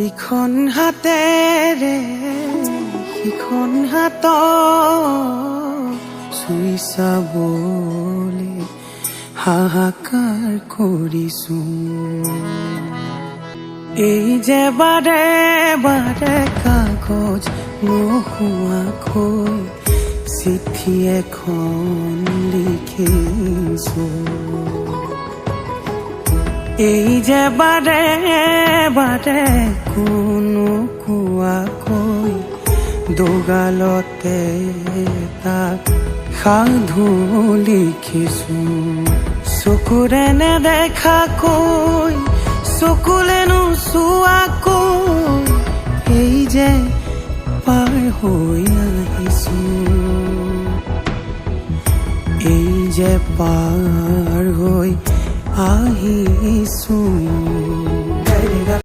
ইখন হাতেৰে সিখন হাতত চুই চাবলৈ হাহাকাৰ কৰিছো। এই যে বাৰে বাৰে কাগজ নোহোৱাকৈ চিঠি এখন লিখিছো। এই যে বাৰে বাৰে কোনো কোৱাকৈ দুগালতে তাক সাধু লিখিছো। চকুৰে নেদেখাকৈ চকুলে নোচোৱাকৈ এই যে পাৰ হৈ আহিছো। এই যে পাৰ হৈ আহিছো।